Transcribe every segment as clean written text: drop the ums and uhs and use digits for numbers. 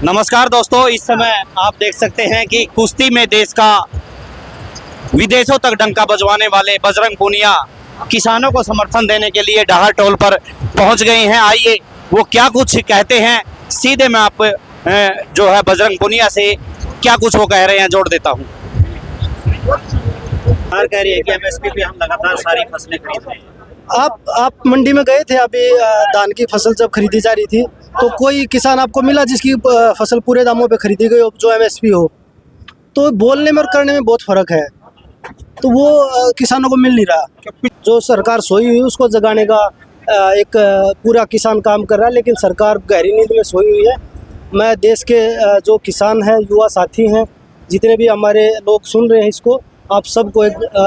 नमस्कार दोस्तों, इस समय आप देख सकते हैं कि कुश्ती में देश का विदेशों तक डंका बजवाने वाले बजरंग पूनिया किसानों को समर्थन देने के लिए डाहर टोल पर पहुंच गए हैं। आइए वो क्या कुछ कहते हैं, सीधे मैं आप जो है बजरंग पूनिया से क्या कुछ वो कह रहे हैं जोड़ देता हूं। सरकार कह रही है कि एमएसपी पे हम लगातार सारी फसलें खरीद रहे हैं। आप मंडी में गए थे अभी, धान की फसल जब खरीदी जा रही थी तो कोई किसान आपको मिला जिसकी फसल पूरे दामों पे खरीदी गई हो, जो एमएसपी हो? तो बोलने में और करने में बहुत फर्क है, तो वो किसानों को मिल नहीं रहा। जो सरकार सोई हुई उसको जगाने का एक पूरा किसान काम कर रहा है, लेकिन सरकार गहरी नींद में सोई हुई है। मैं देश के जो किसान हैं, युवा साथी हैं, जितने भी हमारे लोग सुन रहे हैं इसको, आप सबको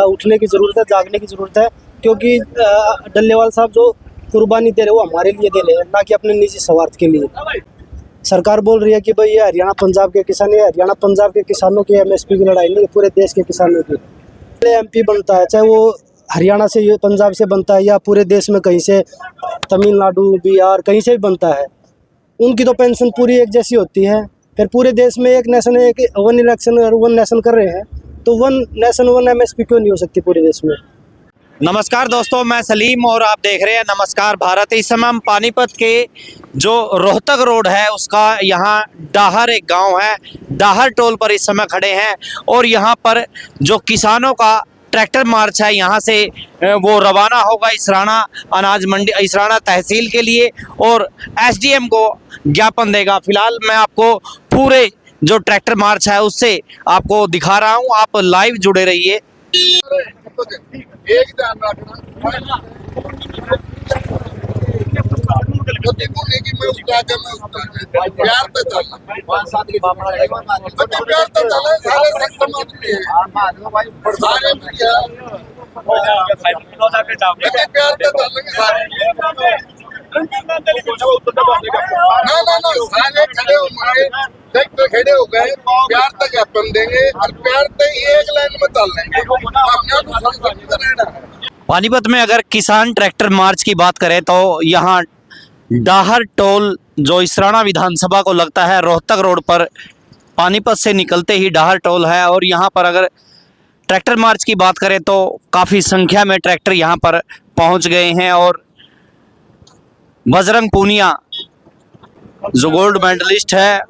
उठने की ज़रूरत है, जागने की ज़रूरत है, क्योंकि डल्लेवाल साहब जो कुर्बानी दे रहे वो हमारे लिए दे रहे हैं, ना कि अपने निजी स्वार्थ के लिए। सरकार बोल रही है कि भाई ये हरियाणा पंजाब के किसान, ये हरियाणा पंजाब के किसानों की एमएसपी की लड़ाई नहीं, पूरे देश के किसानों की। एमपी बनता है, चाहे वो हरियाणा से, पंजाब से बनता है या पूरे देश में कहीं से, तमिलनाडु, बिहार, कहीं से भी बनता है, उनकी तो पेंशन पूरी एक जैसी होती है। फिर पूरे देश में एक नेशन, एक वन इलेक्शन और वन नेशन कर रहे हैं, तो वन नेशन वन एमएसपी क्यों नहीं हो सकती पूरे देश में? नमस्कार दोस्तों, मैं सलीम और आप देख रहे हैं नमस्कार भारत। इस समय हम पानीपत के जो रोहतक रोड है उसका यहाँ डाहर एक गांव है, डाहर टोल पर इस समय खड़े हैं और यहाँ पर जो किसानों का ट्रैक्टर मार्च है यहाँ से वो रवाना होगा इसराना अनाज मंडी, इसराना तहसील के लिए, और एसडीएम को ज्ञापन देगा। फिलहाल मैं आपको पूरे जो ट्रैक्टर मार्च है उससे आपको दिखा रहा हूँ, आप लाइव जुड़े रहिए। एक ध्यान रखना कि मैं उसका आगे मैं उसका प्यार तो चलना, प्यार तो चले, सारे सक्षम आदमी है, सारे प्यार तो चलेंगे सारे। ना सारे खड़े होंगे, ट्रैक्टर खड़े हो गए, प्यार तक ज्ञापन देंगे और प्यार तक एक लाइन में चल लेंगे। पानीपत में अगर किसान ट्रैक्टर मार्च की बात करें तो यहाँ डाहर टोल जो इसराना विधानसभा को लगता है, रोहतक रोड पर पानीपत से निकलते ही डाहर टोल है, और यहाँ पर अगर ट्रैक्टर मार्च की बात करें तो काफ़ी संख्या में ट्रैक्टर यहाँ पर पहुँच गए हैं, और बजरंग पूनिया जो गोल्ड मेडलिस्ट है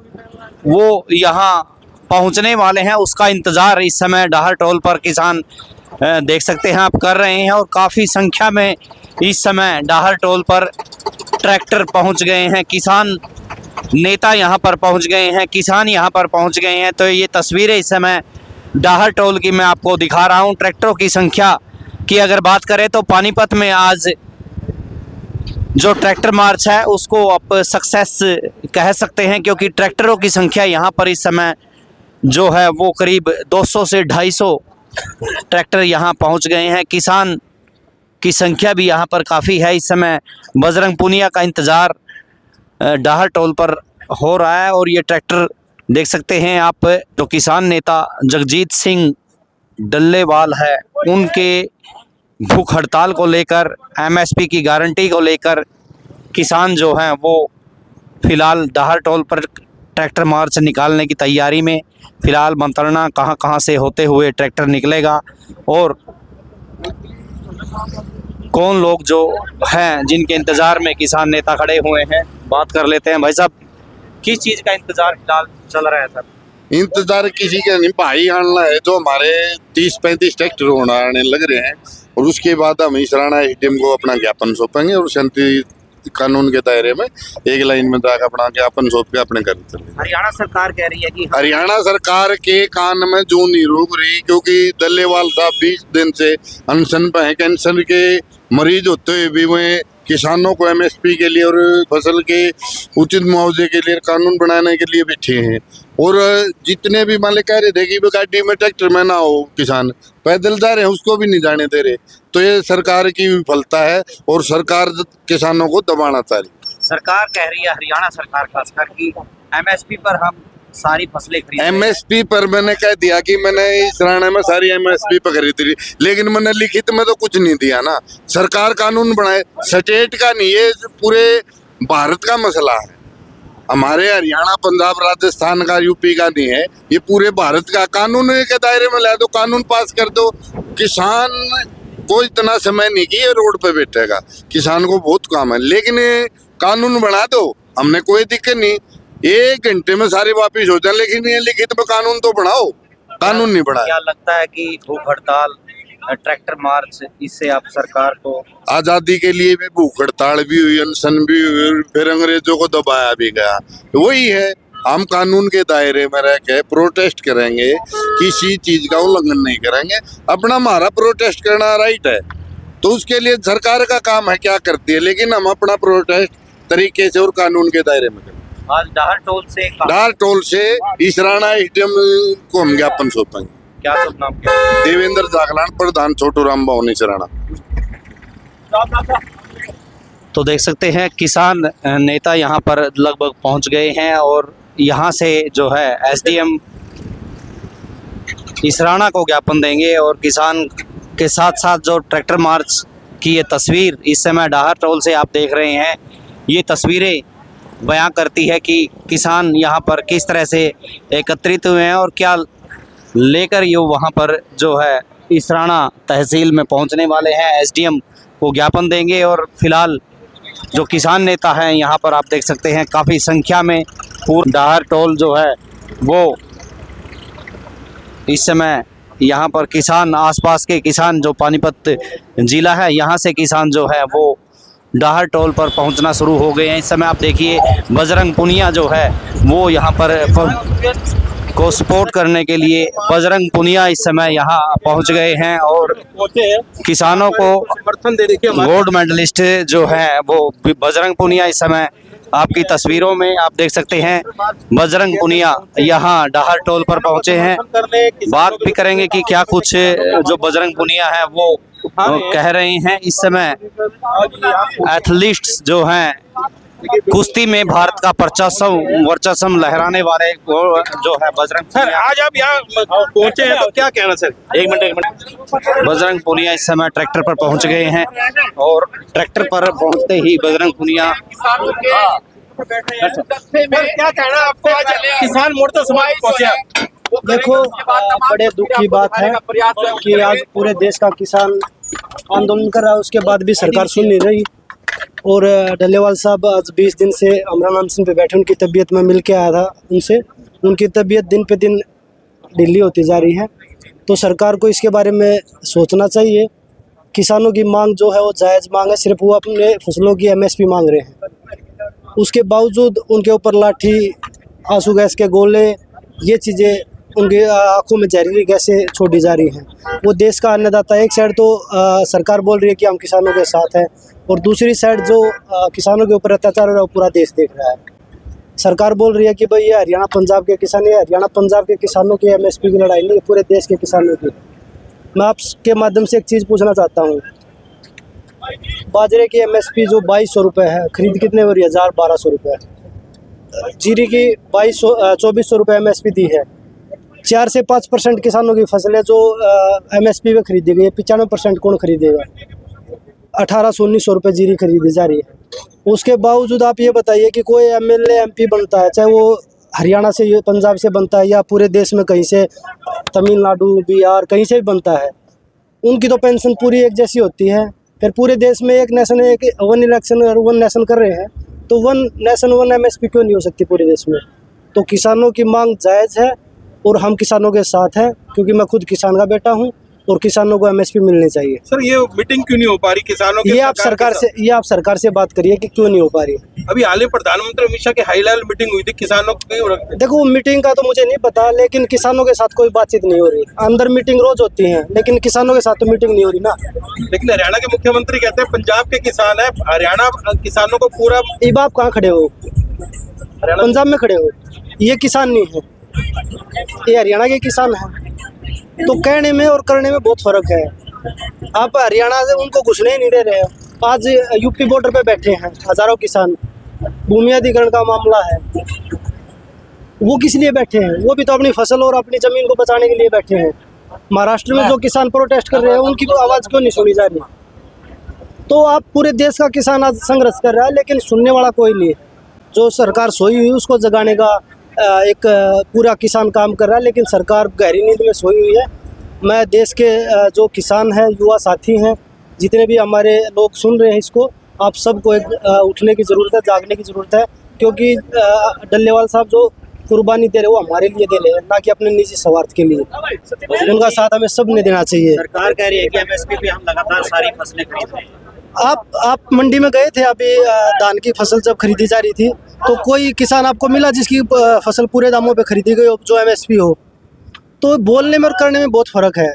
वो यहाँ पहुँचने वाले हैं, उसका इंतज़ार इस समय डाहर टोल पर किसान देख सकते हैं आप कर रहे हैं, और काफ़ी संख्या में इस समय डाहर टोल पर ट्रैक्टर पहुंच गए हैं, किसान नेता यहां पर पहुंच गए हैं, किसान यहां पर पहुंच गए हैं। तो ये तस्वीरें इस समय डाहर टोल की मैं आपको दिखा रहा हूं। ट्रैक्टरों की संख्या की अगर बात करें तो पानीपत में आज जो ट्रैक्टर मार्च है उसको आप सक्सेस कह सकते हैं, क्योंकि ट्रैक्टरों की संख्या यहाँ पर इस समय जो है वो करीब 200 से 250 ट्रैक्टर यहाँ पहुँच गए हैं। किसान की संख्या भी यहाँ पर काफ़ी है। इस समय बजरंग पूनिया का इंतज़ार डाहर टोल पर हो रहा है, और ये ट्रैक्टर देख सकते हैं आप, जो किसान नेता जगजीत सिंह डल्लेवाल है उनके भूख हड़ताल को लेकर, एमएसपी की गारंटी को लेकर किसान जो हैं वो फिलहाल डाहर टोल पर ट्रैक्टर मार्च निकालने की तैयारी में। फिलहाल मंत्रणा कहां से होते हुए ट्रैक्टर निकलेगा और कौन लोग जो हैं जिनके इंतज़ार में किसान नेता खड़े हुए हैं, बात कर लेते हैं। भाई साहब, किस चीज़ का इंतज़ार फिलहाल चल रहा है सर? इंतजार किसी का नहीं, भाई आना है जो हमारे 30-35 ट्रैक्टर आने लग रहे हैं, और उसके बाद हम इसराना एसडीएम को अपना ज्ञापन सौंपेंगे और शांति कानून के दायरे में एक लाइन में जाकर अपना ज्ञापन सौंप के अपने घर चले। हरियाणा सरकार कह रही है कि हरियाणा सरकार के कान में जू नहीं रोक रही, क्योंकि डल्लेवाल साहब 20 दिन से अनशन पे हैं। कैंसर के मरीज होते हुए भी वे किसानों को एमएसपी के लिए और फसल के उचित मुआवजे के लिए कानून बनाने के लिए बैठे हैं, और जितने भी मान कह रहे थे कि गाड़ी में ट्रैक्टर में ना हो, किसान पैदल जा रहे हैं उसको भी नहीं जाने दे रहे। तो ये सरकार की विफलता है और सरकार किसानों को दबाना चाह रही। सरकार कह रही है, हरियाणा सरकार खासकर की एमएसपी पर हम सारी फसलें खरीद। एमएसपी पर मैंने कह दिया कि मैंने इस राणा में सारी एमएसपी पर खरीद ली, लेकिन मैंने लिखित में तो कुछ नहीं दिया ना। सरकार कानून बनाए, स्टेट का नहीं, ये पूरे भारत का मसला है। हमारे हरियाणा, पंजाब, राजस्थान का, यूपी का नहीं है, ये पूरे भारत का कानून के दायरे में ला दो, कानून पास कर दो। किसान को इतना समय नहीं कि ये रोड पे बैठेगा, किसान को बहुत काम है, लेकिन ये कानून बना दो, हमने कोई दिक्कत नहीं, 1 घंटे में सारे वापिस हो जाए, लेकिन ये लिखित में कानून तो बनाओ, कानून नहीं बना। क्या लगता है कि भूख हड़ताल, ट्रैक्टर मार्च, इससे आप सरकार को? आजादी के लिए भी भूख हड़ताल भी हुई, अनशन भी हुई, फिर अंग्रेजों को दबाया भी गया। वही है, हम कानून के दायरे में रह के प्रोटेस्ट करेंगे, किसी चीज का उल्लंघन नहीं करेंगे, अपना हमारा प्रोटेस्ट करना राइट है, तो उसके लिए सरकार का काम है क्या करती है, लेकिन हम अपना प्रोटेस्ट तरीके से और कानून के दायरे में करें। आज डाहर टोल से इसराना स्टेडियम को हम ज्ञापन सौंपेंगे। क्या शुभ नाम क्या? देवेंद्र जागलान, प्रधान छोटू राम भवनी सराना। तो देख सकते हैं किसान नेता यहाँ पर लगभग पहुँच गए हैं और यहाँ से जो है एसडीएम इसराना को ज्ञापन देंगे और किसान के साथ साथ जो ट्रैक्टर मार्च की ये तस्वीर इस समय डाहर टोल से आप देख रहे हैं, ये तस्वीरें बयां करती है कि किसान यहाँ पर किस तरह से एकत्रित हुए हैं और क्या लेकर ये वहाँ पर जो है इसराना तहसील में पहुँचने वाले हैं। एसडीएम को ज्ञापन देंगे और फिलहाल जो किसान नेता हैं यहाँ पर आप देख सकते हैं काफ़ी संख्या में पूरा डाहर टोल जो है वो इस समय यहाँ पर किसान, आसपास के किसान जो पानीपत जिला है यहाँ से किसान जो है वो डाहर टोल पर पहुँचना शुरू हो गए हैं। इस समय आप देखिए बजरंग पुनिया जो है वो यहाँ पर को सपोर्ट करने के लिए बजरंग पुनिया इस समय यहाँ पहुँच गए हैं और किसानों को समर्थन दे देखिए। गोल्ड मेडलिस्ट जो है वो बजरंग पुनिया इस समय आपकी तस्वीरों में आप देख सकते हैं, बजरंग पुनिया यहाँ डाहर टोल पर पहुँचे हैं। बात भी करेंगे कि क्या कुछ जो बजरंग पुनिया है वो कह रहे हैं। इस समय एथलीट्स जो हैं कुश्ती में भारत का वर्चस्व लहराने वाले जो है बजरंग। सर आज आप यहाँ पहुंचे हैं तो क्या कहना सर? एक मिनट। बजरंग पुनिया इस समय ट्रैक्टर पर पहुंच गए हैं और ट्रैक्टर पर पहुंचते ही बजरंग पुनिया क्या कहना आपको, आज किसान मोर्चा समाज पहुंचे? देखो, बड़े दुख की बात है कि आज पूरे देश का किसान आंदोलन कर रहा है, उसके बाद भी सरकार सुन नहीं रही। और डल्लेवाल साहब आज 20 दिन से अमरान आमसिन पे बैठे, उनकी तबीयत में मिल के आया था उनसे, उनकी तबीयत दिन पे दिन ढीली होती जा रही है। तो सरकार को इसके बारे में सोचना चाहिए। किसानों की मांग जो है वो जायज़ मांग है, सिर्फ वो अपने फसलों की MSP मांग रहे हैं, उसके बावजूद उनके ऊपर लाठी, आंसू गैस के गोले, ये चीज़ें उनकी आंखों में जहरीली गैसें छोड़ी जा रही हैं। वो देश का अन्नदाता, एक साइड तो सरकार बोल रही है कि हम किसानों के साथ हैं और दूसरी साइड जो किसानों के ऊपर अत्याचार हो रहा है वो पूरा देश देख रहा है। सरकार बोल रही है कि भाई ये हरियाणा पंजाब के किसान, ये हरियाणा पंजाब के किसानों की MSP की लड़ाई नहीं, पूरे देश के किसानों की। मैं आपके माध्यम से एक चीज़ पूछना चाहता हूँ, बाजरे की MSP जो 2200 रुपये है, खरीद कितने हो रही है? 1200 रुपये। जीरी की 2400 रुपये MSP दी है। 4 से 5% किसानों की फसलें जो MSP पे खरीदी गई है, 95% कौन खरीदेगा? 1800-1900 रुपये जीरी खरीदी जा रही है। उसके बावजूद आप ये बताइए कि कोई MLA MP बनता है, चाहे वो हरियाणा से, पंजाब से बनता है या पूरे देश में कहीं से, तमिलनाडु, बिहार, कहीं से भी बनता है, उनकी तो पेंशन पूरी एक जैसी होती है। फिर पूरे देश में एक नेशन, एक वन इलेक्शन और वन नेशन कर रहे हैं, तो वन नेशन वन MSP क्यों नहीं हो सकती पूरे देश में? तो किसानों की मांग जायज़ है और हम किसानों के साथ हैं, क्योंकि मैं खुद किसान का बेटा हूं और किसानों को MSP मिलनी चाहिए। सर ये मीटिंग क्यों नहीं हो पा रही किसानों के? ये आप सरकार से बात करिए कि क्यों नहीं हो पा रही। अभी हाल ही प्रधानमंत्री अमित शाह की हाई लेवल मीटिंग हुई थी, किसानों को क्यों रखते? देखो, मीटिंग का तो मुझे नहीं पता, लेकिन किसानों के साथ कोई बातचीत नहीं हो रही। अंदर मीटिंग रोज होती है, लेकिन किसानों के साथ तो मीटिंग नहीं हो रही ना। लेकिन हरियाणा के मुख्यमंत्री कहते हैं पंजाब के किसान है, हरियाणा किसानों को पूरा। अब आप कहाँ खड़े हो? पंजाब में खड़े हो? ये किसान नहीं है, ये हरियाणा के किसान हैं। तो कहने में और करने में बहुत फर्क है। आप हरियाणा से उनको घुसने ही नहीं दे रहे हो। आज यूपी बॉर्डर पे बैठे हैं हजारों किसान, भूमि अधिग्रहण का मामला है, वो किस लिए बैठे हैं? वो भी तो अपनी फसल और अपनी जमीन को बचाने के लिए बैठे हैं। महाराष्ट्र में जो किसान प्रोटेस्ट कर रहे हैं, उनकी आवाज़ क्यों नहीं सुनी जा रही? तो आप पूरे देश का किसान आज संघर्ष कर रहा है, लेकिन सुनने वाला कोई नहीं है। जो सरकार सोई हुई है उसको जगाने का एक पूरा किसान काम कर रहा है, लेकिन सरकार गहरी नींद में सोई हुई है। मैं देश के जो किसान हैं, युवा साथी हैं, जितने भी हमारे लोग सुन रहे हैं इसको, आप सबको एक उठने की ज़रूरत है, जागने की ज़रूरत है, क्योंकि डल्लेवाल साहब जो कुर्बानी दे रहे वो हमारे लिए दे रहे हैं, ना कि अपने निजी स्वार्थ के लिए। उनका साथ हमें सब ने देना चाहिए। सरकार कह रही है कि एमएसपी पे हम लगातार सारी फसलें खरीद रहे हैं। आप मंडी में गए थे अभी, धान की फसल जब खरीदी जा रही थी तो कोई किसान आपको मिला जिसकी फसल पूरे दामों पे खरीदी गई हो, जो एमएसपी हो? तो बोलने में और करने में बहुत फर्क है,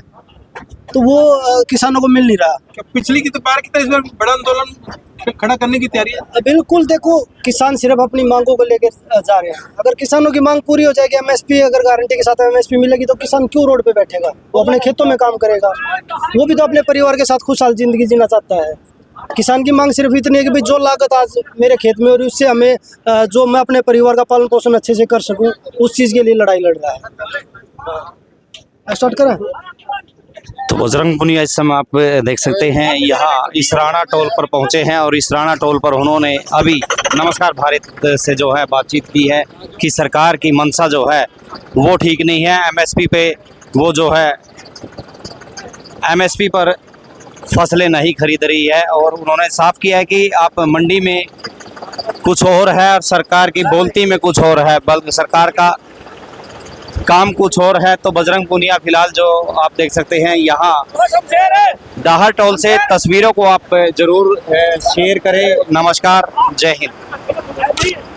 तो वो किसानों को मिल नहीं रहा। क्या पिछली की तो बार की तरह इस बार बड़ा आंदोलन खड़ा करने की तैयारी है? बिल्कुल, देखो किसान सिर्फ अपनी मांगों को लेकर जा रहे हैं। अगर किसानों की मांग पूरी हो जाएगी, एमएसपी अगर गारंटी के साथ एमएसपी मिलेगी, तो किसान क्यों रोड पे बैठेगा? वो अपने खेतों में काम करेगा, वो भी तो अपने परिवार के साथ खुशहाल जिंदगी जीना चाहता है। किसान की मांग सिर्फ इतनी है कि भाई जो लागत आज मेरे खेत में हो रही है उससे हमें जो मैं अपने परिवार का पालन पोषण अच्छे से कर सकूं, उस चीज़ के लिए लड़ाई लड़ रहा है। स्टार्ट करें। तो बजरंग पुनिया इस समय आप देख सकते हैं यहाँ इसराना टोल पर पहुंचे हैं और इसराना टोल पर उन्होंने अभी नमस्कार भारत से जो है बातचीत की है कि सरकार की मंशा जो है वो ठीक नहीं है। एमएसपी पे वो जो है एमएसपी पर फसलें नहीं खरीद रही है और उन्होंने साफ किया है कि आप मंडी में कुछ और है और सरकार की बोलती में कुछ और है, बल्कि सरकार का काम कुछ और है। तो बजरंग पुनिया फिलहाल जो आप देख सकते हैं यहाँ डाहर टोल से, तस्वीरों को आप जरूर शेयर करें। नमस्कार, जय हिंद।